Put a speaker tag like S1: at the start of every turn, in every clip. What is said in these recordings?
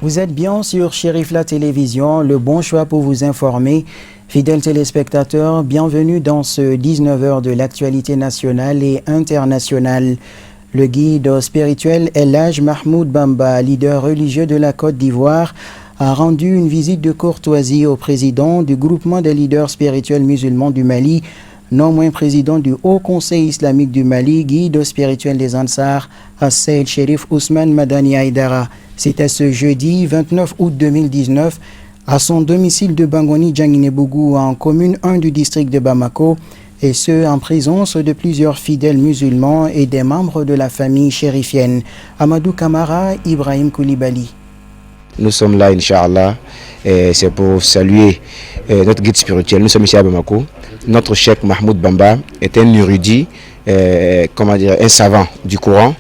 S1: Vous êtes bien sur Chérif la Télévision, le bon choix pour vous informer. Fidèles téléspectateurs, bienvenue dans ce 19h de l'actualité nationale et internationale. Le guide spirituel El Hadj Mahmoud Bamba, leader religieux de la Côte d'Ivoire, a rendu une visite de courtoisie au président du groupement des leaders spirituels musulmans du Mali, non moins président du Haut Conseil islamique du Mali, guide spirituel des Ansar, Seyd Cherif Ousmane Madani Aïdara. C'était ce jeudi 29 août 2019 à son domicile de Bangoni Djanginebougou en commune 1 du district de Bamako, et ce en présence de plusieurs fidèles musulmans et des membres de la famille chérifienne. Amadou Kamara, Ibrahim Koulibaly.
S2: Nous sommes là, Inch'Allah, c'est pour saluer notre guide spirituel. Nous sommes ici à Bamako. Notre cheikh Mahmoud Bamba est un érudit, un savant du Coran,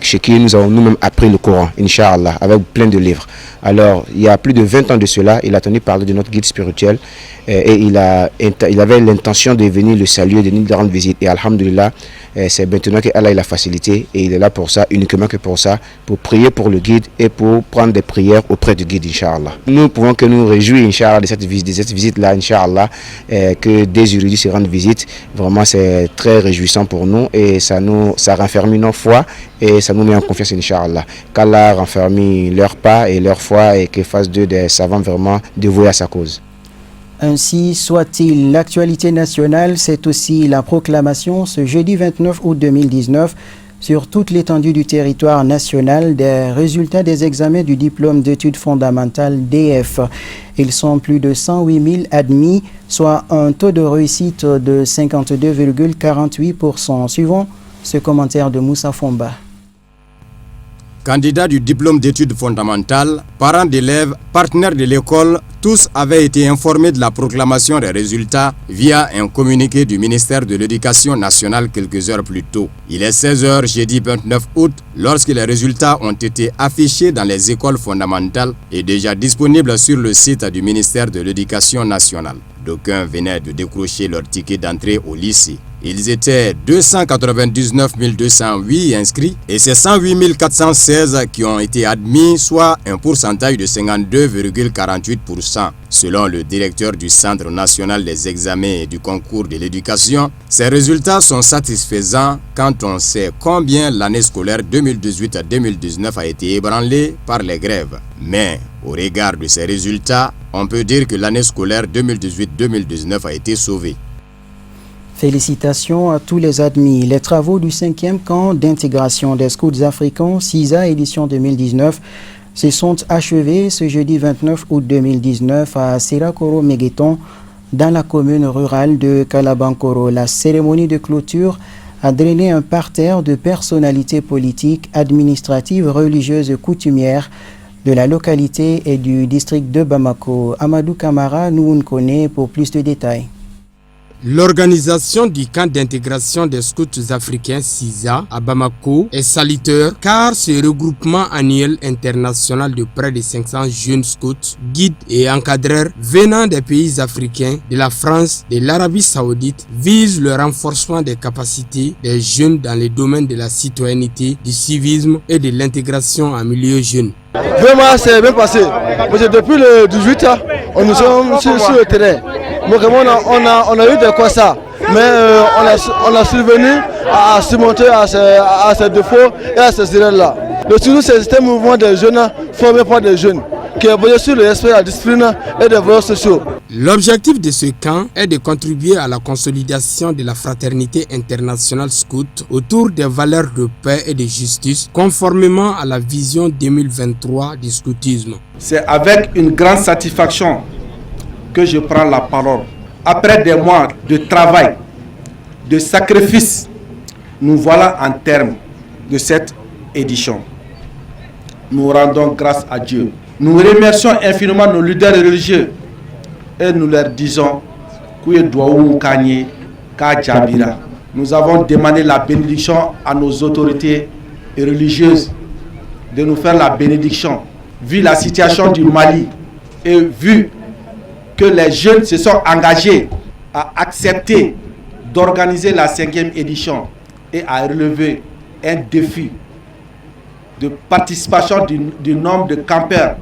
S2: chez qui nous avons nous-mêmes appris le Coran, Inch'Allah, avec plein de livres. Alors, il y a plus de 20 ans de cela, il a entendu parler de notre guide spirituel et il avait l'intention de venir le saluer, de venir lui rendre visite. Et alhamdulillah, c'est maintenant qu'Allah a facilité et il est là pour ça, uniquement que pour ça, pour prier pour le guide et pour prendre des prières auprès du guide, Inch'Allah. Nous pouvons que nous réjouir, Inch'Allah, de cette visite-là, Inch'Allah, que des érudits se rendent visite. Vraiment, c'est très réjouissant pour nous et ça renferme nos foi et ça nous met en confiance, Inch'Allah. Qu'Allah renferme leurs pas et leur foi et que fasse d'eux des savants vraiment dévoués à sa cause.
S1: Ainsi soit-il. L'actualité nationale, c'est aussi la proclamation ce jeudi 29 août 2019 sur toute l'étendue du territoire national des résultats des examens du diplôme d'études fondamentales DF. Ils sont plus de 108 000 admis, soit un taux de réussite de 52,48%. Suivant ce commentaire de Moussa Fomba.
S3: Candidats du diplôme d'études fondamentales, parents d'élèves, partenaires de l'école, tous avaient été informés de la proclamation des résultats via un communiqué du ministère de l'Éducation nationale quelques heures plus tôt. Il est 16h jeudi 29 août lorsque les résultats ont été affichés dans les écoles fondamentales et déjà disponibles sur le site du ministère de l'Éducation nationale. D'aucuns venaient de décrocher leur ticket d'entrée au lycée. Ils étaient 299 208 inscrits et c'est 108 416 qui ont été admis, soit un pourcentage de 52,48%. Selon le directeur du Centre national des examens et du concours de l'éducation, ces résultats sont satisfaisants quand on sait combien l'année scolaire 2018-2019 a été ébranlée par les grèves. Mais au regard de ces résultats, on peut dire que l'année scolaire 2018-2019 a été sauvée.
S1: Félicitations à tous les admis. Les travaux du 5e camp d'intégration des scouts africains, CISA édition 2019, se sont achevés ce jeudi 29 août 2019 à Sirakoro Megueton, dans la commune rurale de Kalabankoro. La cérémonie de clôture a drainé un parterre de personnalités politiques, administratives, religieuses et coutumières de la localité et du district de Bamako. Amadou Kamara nous connaît pour plus de détails.
S4: L'organisation du camp d'intégration des scouts africains CISA à Bamako est salutaire car ce regroupement annuel international de près de 500 jeunes scouts, guides et encadreurs venant des pays africains, de la France, de l'Arabie Saoudite vise le renforcement des capacités des jeunes dans les domaines de la citoyenneté, du civisme et de l'intégration en milieu jeune.
S5: Vraiment, c'est bien passé. Parce que depuis le 18, nous sommes sur le terrain. Donc, on a eu des ça, mais on a survenu à surmonter à ces défauts et à ces erreurs-là. Le surtout, c'est un mouvement des jeunes formé par des jeunes qui est basé sur le respect, la discipline et des valeurs sociaux.
S4: L'objectif de ce camp est de contribuer à la consolidation de la fraternité internationale scout autour des valeurs de paix et de justice, conformément à la vision 2023 du scoutisme.
S6: C'est avec une grande satisfaction que je prends la parole. Après des mois de travail, de sacrifice, nous voilà en termes de cette édition. Nous rendons grâce à Dieu. Nous remercions infiniment nos leaders religieux et nous leur disons nous avons demandé la bénédiction à nos autorités religieuses de nous faire la bénédiction. Vu la situation du Mali et vu que les jeunes se sont engagés à accepter d'organiser la 5e édition et à relever un défi de participation du nombre de campeurs,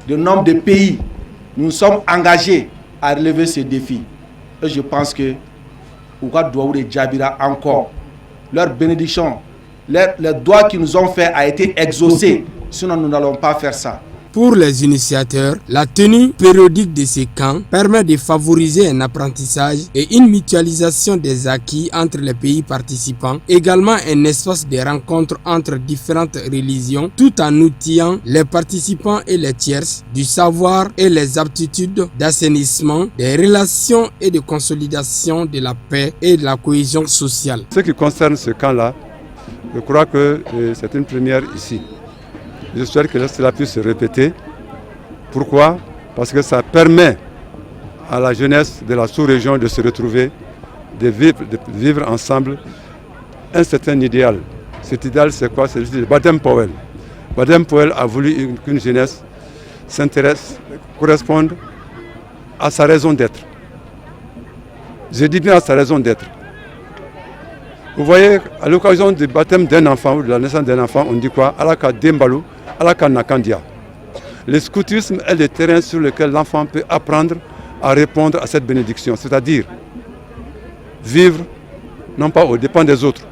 S6: du nombre de pays. Nous sommes engagés à relever ce défi. Et je pense que Ouagadougou et Djabira encore, leur bénédiction, le doigt qu'ils nous ont fait a été exaucé. Sinon, nous n'allons pas faire ça.
S4: Pour les initiateurs, la tenue périodique de ces camps permet de favoriser un apprentissage et une mutualisation des acquis entre les pays participants, également un espace de rencontre entre différentes religions, tout en outillant les participants et les tiers du savoir et les aptitudes d'assainissement, des relations et de consolidation de la paix et de la cohésion sociale.
S7: Ce qui concerne ce camp-là, je crois que c'est une première ici. J'espère que cela puisse se répéter. Pourquoi? Parce que ça permet à la jeunesse de la sous-région de se retrouver, de vivre ensemble un certain idéal. Cet idéal, c'est quoi? C'est le Baden-Powell. Baden-Powell a voulu qu'une jeunesse s'intéresse, corresponde à sa raison d'être. Je dis bien à sa raison d'être. Vous voyez, à l'occasion du baptême d'un enfant ou de la naissance d'un enfant, on dit quoi? Alaka Dembalou, Alaka Nakandia. Le scoutisme est le terrain sur lequel l'enfant peut apprendre à répondre à cette bénédiction, c'est-à-dire vivre non pas aux dépens des autres,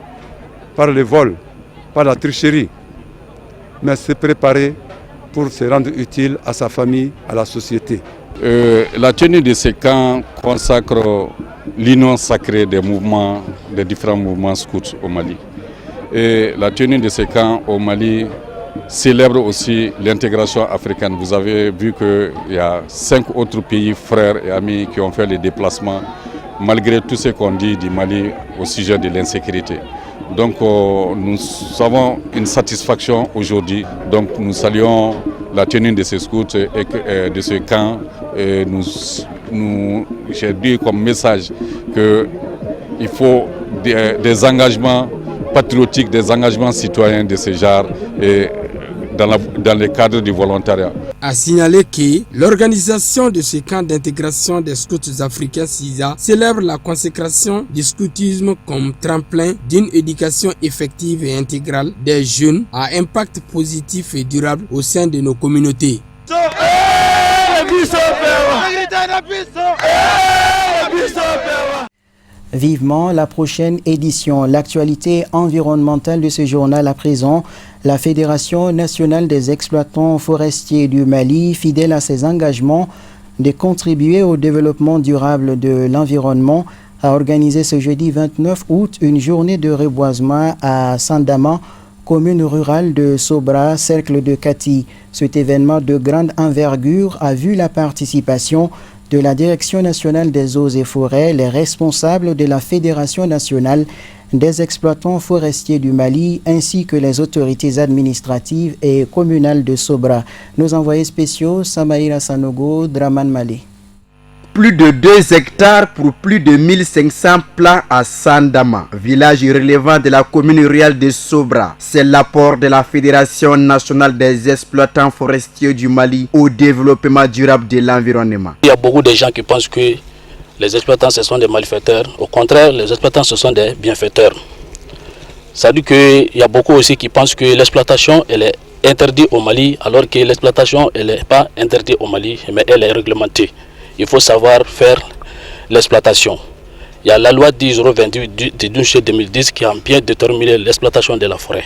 S7: par le vol, par la tricherie, mais se préparer pour se rendre utile à sa famille, à la société.
S8: La tenue de ces camps consacre l'union sacrée des différents mouvements scouts au Mali. Et la tenue de ces camps au Mali célèbre aussi l'intégration africaine. Vous avez vu qu'il y a 5 autres pays frères et amis qui ont fait les déplacements malgré tout ce qu'on dit du Mali au sujet de l'insécurité. Donc nous avons une satisfaction aujourd'hui. Donc nous saluons la tenue de ces scouts et de ce camp. Et j'ai dit comme message qu'il faut des engagements patriotiques, des engagements citoyens de ce genre et dans le cadre du volontariat.
S4: A signaler que l'organisation de ce camp d'intégration des scouts africains CISA célèbre la consécration du scoutisme comme tremplin d'une éducation effective et intégrale des jeunes à impact positif et durable au sein de nos communautés.
S1: Vivement la prochaine édition. L'actualité environnementale de ce journal à présent. La Fédération nationale des exploitants forestiers du Mali, fidèle à ses engagements de contribuer au développement durable de l'environnement, a organisé ce jeudi 29 août une journée de reboisement à Sandama, commune rurale de Sobra, cercle de Kati. Cet événement de grande envergure a vu la participation de la Direction nationale des eaux et forêts, les responsables de la Fédération nationale des exploitants forestiers du Mali, ainsi que les autorités administratives et communales de Sobra. Nos envoyés spéciaux, Samaïra Sanogo, Draman Mali.
S9: Plus de 2 hectares pour plus de 1500 plants à Sandama, village relevant de la commune rurale de Sobra. C'est l'apport de la Fédération nationale des exploitants forestiers du Mali au développement durable de l'environnement.
S10: Il y a beaucoup de gens qui pensent que les exploitants ce sont des malfaiteurs. Au contraire, les exploitants ce sont des bienfaiteurs. Ça veut dire qu'il y a beaucoup aussi qui pensent que l'exploitation elle est interdite au Mali, alors que l'exploitation elle n'est pas interdite au Mali, mais elle est réglementée. Il faut savoir faire l'exploitation. Il y a la loi 10/028 du 12 juillet 2010 qui a bien déterminé l'exploitation de la forêt.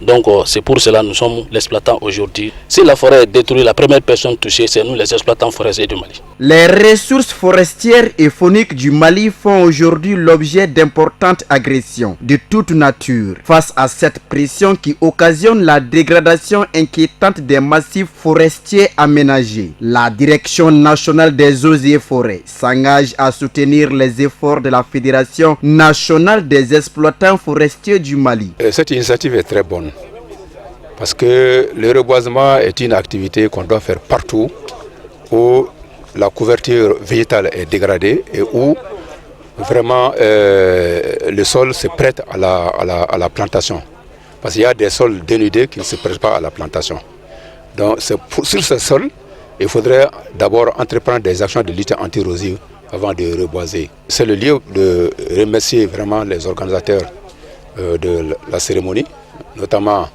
S10: Donc c'est pour cela que nous sommes l'exploitant aujourd'hui. Si la forêt est détruite, la première personne touchée, c'est nous les exploitants forestiers du Mali.
S9: Les ressources forestières et fauniques du Mali font aujourd'hui l'objet d'importantes agressions de toute nature. Face à cette pression qui occasionne la dégradation inquiétante des massifs forestiers aménagés, la Direction nationale des eaux et forêts s'engage à soutenir les efforts de la Fédération nationale des exploitants forestiers du Mali.
S11: Cette initiative est très bonne. Parce que le reboisement est une activité qu'on doit faire partout où la couverture végétale est dégradée et où vraiment le sol se prête à la plantation. Parce qu'il y a des sols dénudés qui ne se prêtent pas à la plantation. Donc c'est sur ce sol il faudrait d'abord entreprendre des actions de lutte anti-érosive avant de reboiser. C'est le lieu de remercier vraiment les organisateurs de la cérémonie, notamment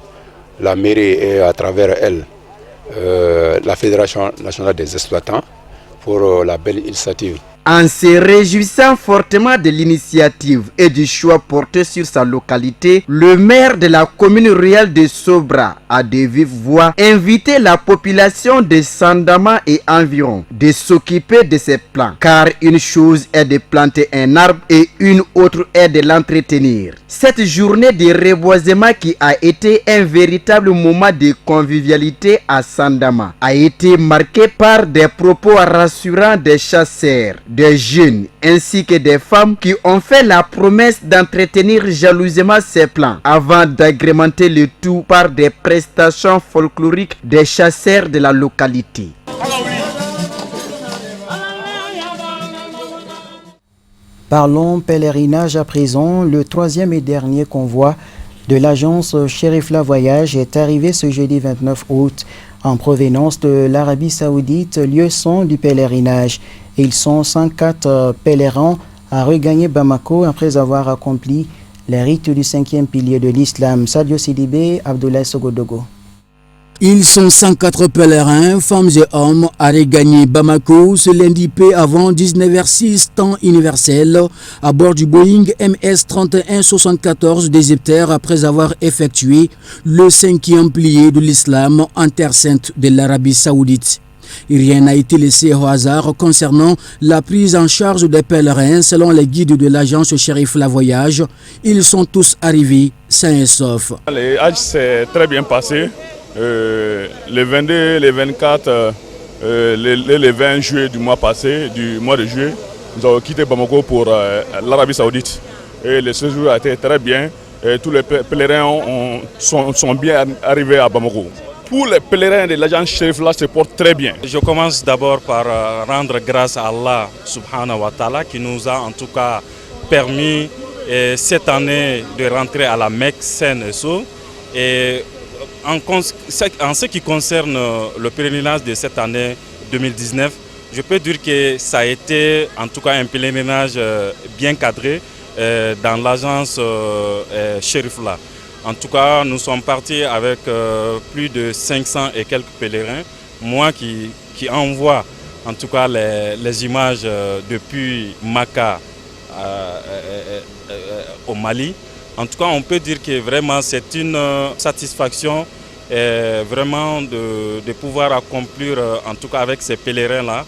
S11: la mairie et à travers elle la Fédération nationale des exploitants pour la belle initiative.
S9: En se réjouissant fortement de l'initiative et du choix porté sur sa localité, le maire de la commune rurale de Sobra a de vive voix invité la population de Sandama et environ de s'occuper de ces plants, car une chose est de planter un arbre et une autre est de l'entretenir. Cette journée de reboisement qui a été un véritable moment de convivialité à Sandama a été marquée par des propos rassurants des chasseurs, des jeunes ainsi que des femmes qui ont fait la promesse d'entretenir jalousement ces plants avant d'agrémenter le tout par des prestations folkloriques des chasseurs de la localité.
S1: Parlons pèlerinage à présent. Le troisième et dernier convoi de l'agence Sherifla Voyage est arrivé ce jeudi 29 août en provenance de l'Arabie Saoudite, lieu son du pèlerinage. Ils sont 104 pèlerins à regagner Bamako après avoir accompli les rites du 5e pilier de l'islam. Sadio Sidibé, Abdoulaye Sogodogo.
S12: Ils sont 104 pèlerins, femmes et hommes, à regagner Bamako ce lundi peu avant 19h06 temps universel à bord du Boeing MS 3174 d'Égyptaire après avoir effectué le 5e pilier de l'islam en terre sainte de l'Arabie Saoudite. Rien n'a été laissé au hasard concernant la prise en charge des pèlerins selon les guides de l'agence Sherifla Voyage. Ils sont tous arrivés sains et saufs.
S13: Le Hajj s'est très bien passé. Les 22, les 24, les 20 juillet du mois passé, du mois de juillet, nous avons quitté Bamako pour l'Arabie Saoudite. Et le séjour a été très bien. Et tous les pèlerins sont bien arrivés à Bamako. Pour les pèlerins de l'agence Sherifla se portent très bien.
S14: Je commence d'abord par rendre grâce à Allah subhanahu wa ta'ala qui nous a en tout cas permis cette année de rentrer à la Mecque saine et sauve. Et en ce qui concerne le pèlerinage de cette année 2019, je peux dire que ça a été en tout cas un pèlerinage bien cadré dans l'agence Sherifla. En tout cas, nous sommes partis avec plus de 500 et quelques pèlerins. Moi qui envoie en tout cas les images depuis Maka au Mali. En tout cas, on peut dire que vraiment c'est une satisfaction vraiment de pouvoir accomplir en tout cas avec ces pèlerins-là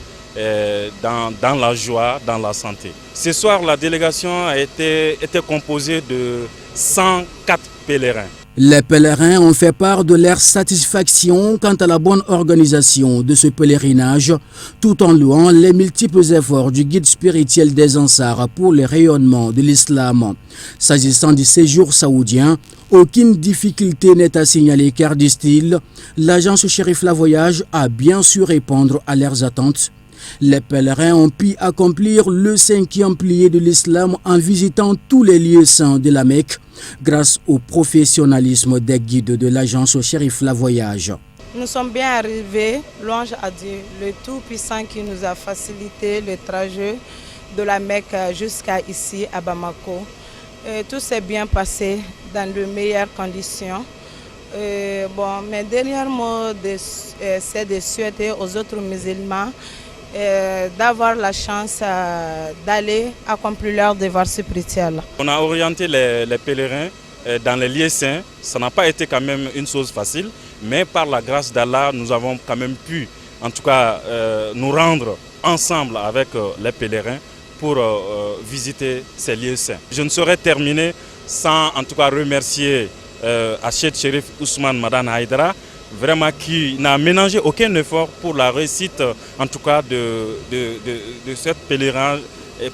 S14: dans la joie, dans la santé. Ce soir, la délégation était composée de 104 pèlerins.
S12: Les pèlerins ont fait part de leur satisfaction quant à la bonne organisation de ce pèlerinage, tout en louant les multiples efforts du guide spirituel des Ansars pour le rayonnement de l'islam. S'agissant du séjour saoudien, aucune difficulté n'est à signaler car, disent-ils, l'agence Sherifla Voyage a bien su répondre à leurs attentes. Les pèlerins ont pu accomplir le 5e pilier de l'islam en visitant tous les lieux saints de la Mecque grâce au professionnalisme des guides de l'agence Sherifla Voyage.
S15: Nous sommes bien arrivés, louange à Dieu, le Tout-Puissant qui nous a facilité le trajet de la Mecque jusqu'à ici à Bamako. Tout s'est bien passé dans de meilleures conditions. Mes derniers mots, c'est de souhaiter aux autres musulmans d'avoir la chance d'aller accomplir leur devoir spirituel.
S14: On a orienté les pèlerins dans les lieux saints. Ça n'a pas été quand même une chose facile, mais par la grâce d'Allah, nous avons quand même pu, en tout cas, nous rendre ensemble avec les pèlerins pour visiter ces lieux saints. Je ne saurais terminer sans en tout cas remercier Hached Cherif Ousmane Madan Haïdara, vraiment qui n'a ménagé aucun effort pour la réussite en tout cas de ce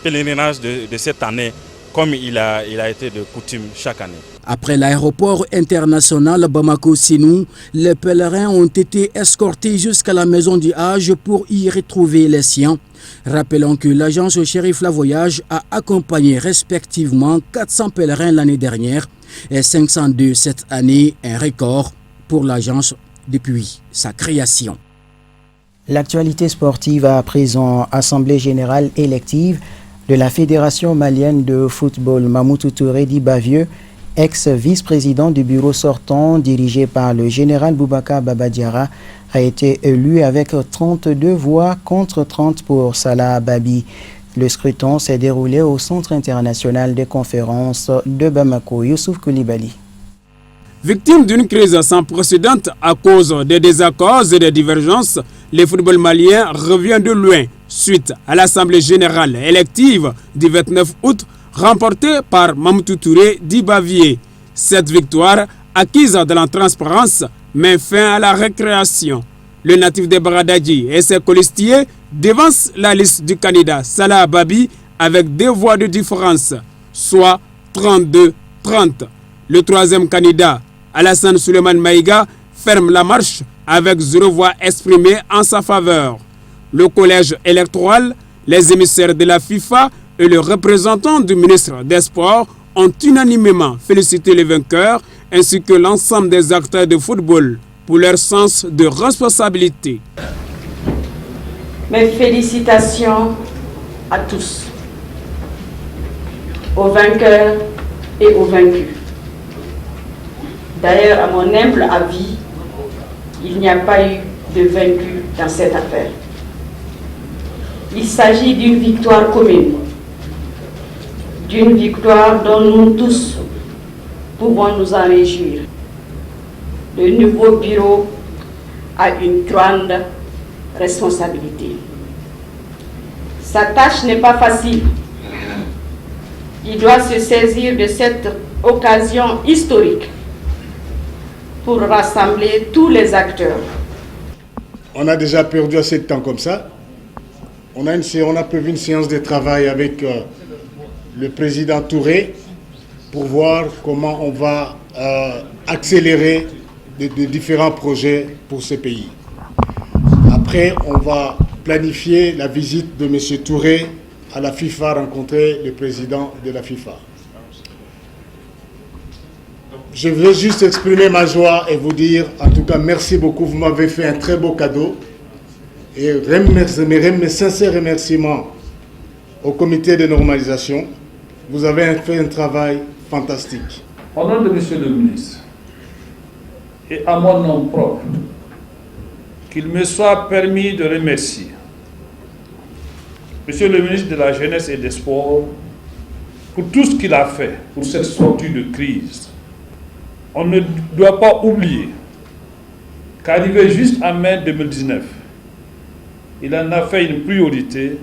S14: pèlerinage de cette année, comme il a été de coutume chaque année.
S12: Après l'aéroport international Bamako-Sinou, les pèlerins ont été escortés jusqu'à la maison du Hajj pour y retrouver les siens. Rappelons que l'agence Sherifla Voyage a accompagné respectivement 400 pèlerins l'année dernière et 502 cette année, un record pour l'agence depuis sa création.
S1: L'actualité sportive à présent, Assemblée générale élective de la Fédération malienne de football. Mamoutou Touré Dibavieux, ex-vice-président du bureau sortant dirigé par le général Boubacar Babadiara, a été élu avec 32 voix contre 30 pour Salah Babi. Le scrutin s'est déroulé au Centre international des conférences de Bamako. Youssouf Koulibaly.
S4: Victime d'une crise sans précédent à cause des désaccords et des divergences, le football malien revient de loin suite à l'Assemblée générale élective du 29 août remportée par Mamoutou Touré Dibavieux. Cette victoire, acquise dans la transparence, met fin à la récréation. Le natif de Baradadji et ses colistiers devancent la liste du candidat Salah Babi avec 2 voix de différence, soit 32-30. Le troisième candidat, Alassane Souleymane Maïga, ferme la marche avec 0 voix exprimée en sa faveur. Le collège électoral, les émissaires de la FIFA et le représentant du ministre des Sports ont unanimement félicité les vainqueurs ainsi que l'ensemble des acteurs de football pour leur sens de responsabilité.
S16: Mes félicitations à tous, aux vainqueurs et aux vaincus. D'ailleurs, à mon humble avis, il n'y a pas eu de vaincu dans cette affaire. Il s'agit d'une victoire commune, d'une victoire dont nous tous pouvons nous en réjouir. Le nouveau bureau a une grande responsabilité. Sa tâche n'est pas facile. Il doit se saisir de cette occasion historique pour rassembler tous les acteurs.
S17: On a déjà perdu assez de temps comme ça. On a prévu une séance de travail avec le président Touré pour voir comment on va accélérer de différents projets pour ce pays. Après, on va planifier la visite de M. Touré à la FIFA, rencontrer le président de la FIFA. Je veux juste exprimer ma joie et vous dire, en tout cas, merci beaucoup. Vous m'avez fait un très beau cadeau. Et mes sincères remerciements au comité de normalisation. Vous avez fait un travail fantastique.
S18: Au nom de M. le ministre et à mon nom propre, qu'il me soit permis de remercier M. le ministre de la Jeunesse et des Sports pour tout ce qu'il a fait pour cette sortie de crise. On ne doit pas oublier qu'arrivé juste en mai 2019, il en a fait une priorité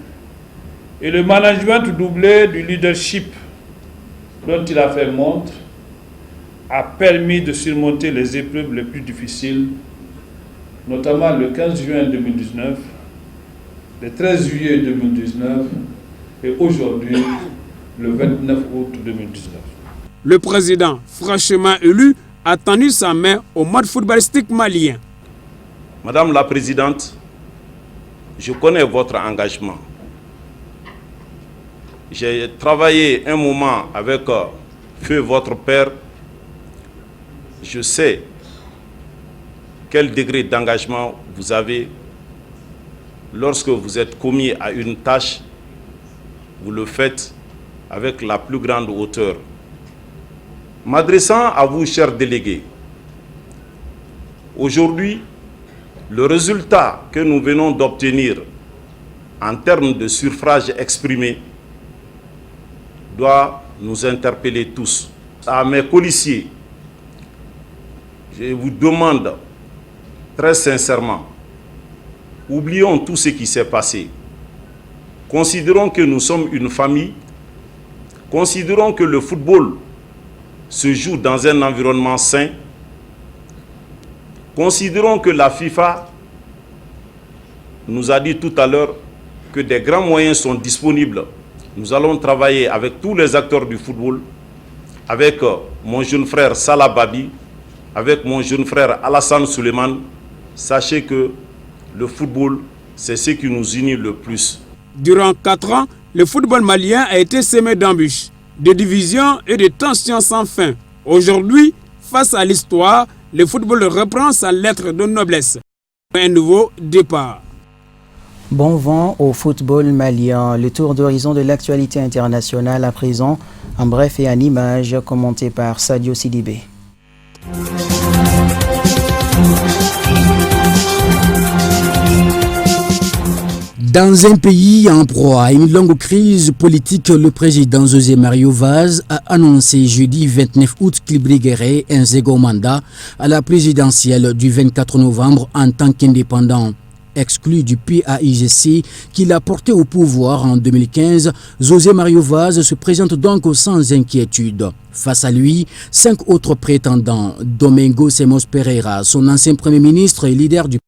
S18: et le management doublé du leadership dont il a fait montre a permis de surmonter les épreuves les plus difficiles, notamment le 15 juin 2019, le 13 juillet 2019 et aujourd'hui le 29 août 2019.
S4: Le président, fraîchement élu, a tendu sa main au mode footballistique malien.
S19: Madame la Présidente, je connais votre engagement. J'ai travaillé un moment avec feu votre père. Je sais quel degré d'engagement vous avez. Lorsque vous êtes commis à une tâche, vous le faites avec la plus grande hauteur. M'adressant à vous, chers délégués, aujourd'hui, le résultat que nous venons d'obtenir en termes de suffrage exprimé doit nous interpeller tous. À mes colistiers, je vous demande très sincèrement, oublions tout ce qui s'est passé. Considérons que nous sommes une famille. Considérons que le football se joue dans un environnement sain. Considérons que la FIFA nous a dit tout à l'heure que des grands moyens sont disponibles. Nous allons travailler avec tous les acteurs du football, avec mon jeune frère Salah Babi, avec mon jeune frère Alassane Souleymane. Sachez que le football, c'est ce qui nous unit le plus.
S4: Durant 4 ans, le football malien a été semé d'embûches, de divisions et de tensions sans fin. Aujourd'hui, face à l'histoire, le football reprend sa lettre de noblesse. Un nouveau départ.
S1: Bon vent au football malien. Le tour d'horizon de l'actualité internationale à présent, en bref et en images, commenté par Sadio Sidibé.
S12: Dans un pays en proie à une longue crise politique, le président José Mario Vaz a annoncé jeudi 29 août qu'il briguerait un second mandat à la présidentielle du 24 novembre en tant qu'indépendant. Exclu du PAIGC qu'il a porté au pouvoir en 2015, José Mario Vaz se présente donc sans inquiétude. Face à lui, 5 autres prétendants, Domingo Semos Pereira, son ancien premier ministre et leader du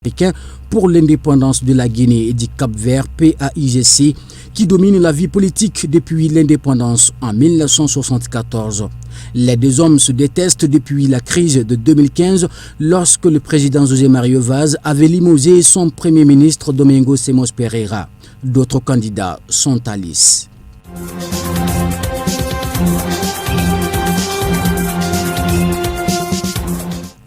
S12: Pékin pour l'indépendance de la Guinée et du Cap-Vert, PAIGC, qui domine la vie politique depuis l'indépendance en 1974. Les deux hommes se détestent depuis la crise de 2015 lorsque le président José Mario Vaz avait limogé son premier ministre Domingo Semos Pereira. D'autres candidats sont à lice.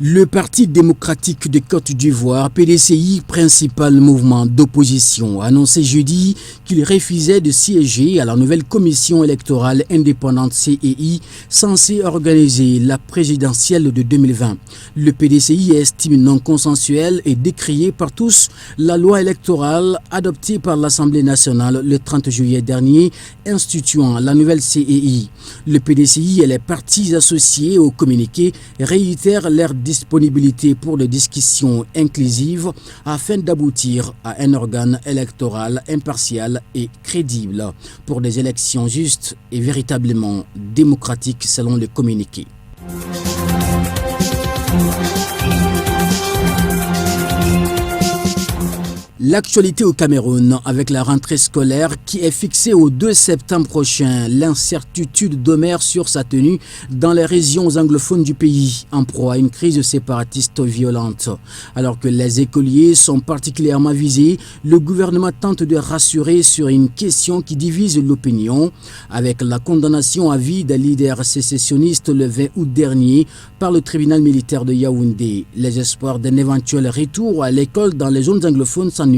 S12: Le Parti démocratique de Côte d'Ivoire, PDCI, principal mouvement d'opposition, a annoncé jeudi qu'il refusait de siéger à la nouvelle commission électorale indépendante CEI censée organiser la présidentielle de 2020. Le PDCI estime non consensuelle et décriée par tous la loi électorale adoptée par l'Assemblée nationale le 30 juillet dernier instituant la nouvelle CEI. Le PDCI et les partis associés au communiqué réitèrent leur disponibilité pour des discussions inclusives afin d'aboutir à un organe électoral impartial et crédible pour des élections justes et véritablement démocratiques selon le communiqué. L'actualité au Cameroun avec la rentrée scolaire qui est fixée au 2 septembre prochain. L'incertitude demeure sur sa tenue dans les régions anglophones du pays en proie à une crise séparatiste violente. Alors que les écoliers sont particulièrement visés, le gouvernement tente de rassurer sur une question qui divise l'opinion avec la condamnation à vie des leaders sécessionnistes le 20 août dernier par le tribunal militaire de Yaoundé. Les espoirs d'un éventuel retour à l'école dans les zones anglophones s'ennuient.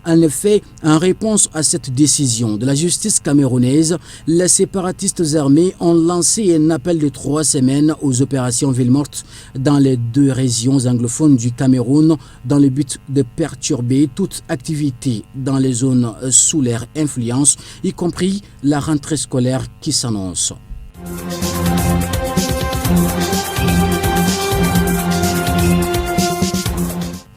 S12: En effet, en réponse à cette décision de la justice camerounaise, les séparatistes armés ont lancé un appel de 3 semaines aux opérations ville morte dans les 2 régions anglophones du Cameroun dans le but de perturber toute activité dans les zones sous leur influence, y compris la rentrée scolaire qui s'annonce.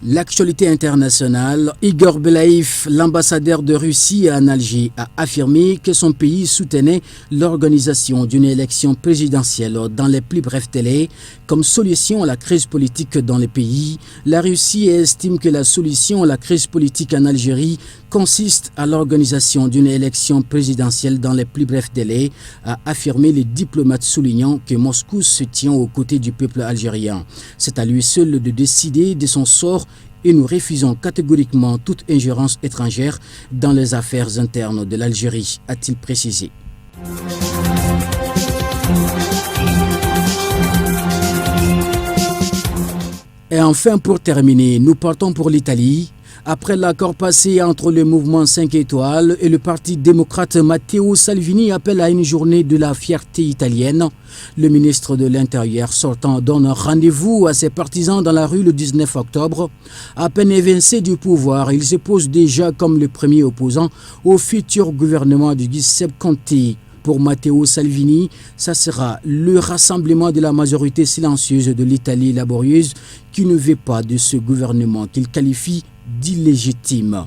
S12: L'actualité internationale, Igor Belaïev, l'ambassadeur de Russie en Alger, a affirmé que son pays soutenait l'organisation d'une élection présidentielle dans les plus brefs délais comme solution à la crise politique dans le pays. La Russie estime que la solution à la crise politique en Algérie consiste à l'organisation d'une élection présidentielle dans les plus brefs délais, a affirmé le diplomate soulignant que Moscou se tient aux côtés du peuple algérien. C'est à lui seul de décider de son sort et nous refusons catégoriquement toute ingérence étrangère dans les affaires internes de l'Algérie, a-t-il précisé. Et enfin, pour terminer, nous partons pour l'Italie. Après l'accord passé entre le mouvement 5 étoiles et le parti démocrate, Matteo Salvini appelle à une journée de la fierté italienne. Le ministre de l'Intérieur sortant donne rendez-vous à ses partisans dans la rue le 19 octobre. À peine évincé du pouvoir, il se pose déjà comme le premier opposant au futur gouvernement de Giuseppe Conte. Pour Matteo Salvini, ça sera le rassemblement de la majorité silencieuse de l'Italie laborieuse qui ne veut pas de ce gouvernement qu'il qualifie d'illégitime.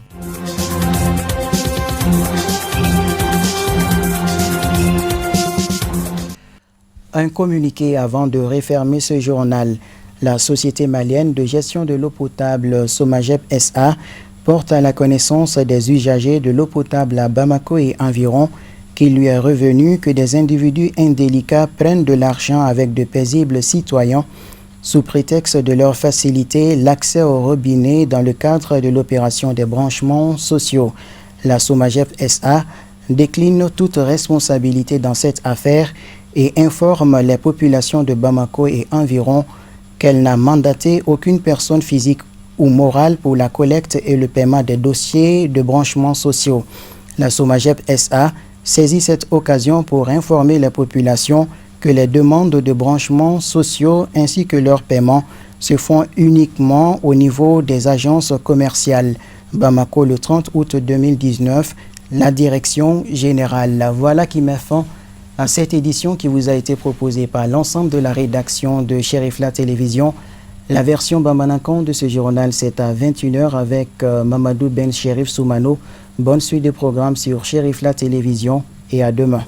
S1: Un communiqué avant de refermer ce journal. La société malienne de gestion de l'eau potable Somagep SA porte à la connaissance des usagers de l'eau potable à Bamako et environ qu'il lui est revenu que des individus indélicats prennent de l'argent avec de paisibles citoyens sous prétexte de leur faciliter l'accès au robinet dans le cadre de l'opération des branchements sociaux. La Somagep SA décline toute responsabilité dans cette affaire et informe les populations de Bamako et environ qu'elle n'a mandaté aucune personne physique ou morale pour la collecte et le paiement des dossiers de branchements sociaux. La Somagep SA saisit cette occasion pour informer les populations que les demandes de branchements sociaux ainsi que leur paiement se font uniquement au niveau des agences commerciales. Bamako, le 30 août 2019, la direction générale. Voilà qui met fin à cette édition qui vous a été proposée par l'ensemble de la rédaction de Cherifla Télévision. La version Bamanakan de ce journal, c'est à 21h avec Mamadou Ben Cherif Soumano. Bonne suite de programmes sur Cherifla Télévision et à demain.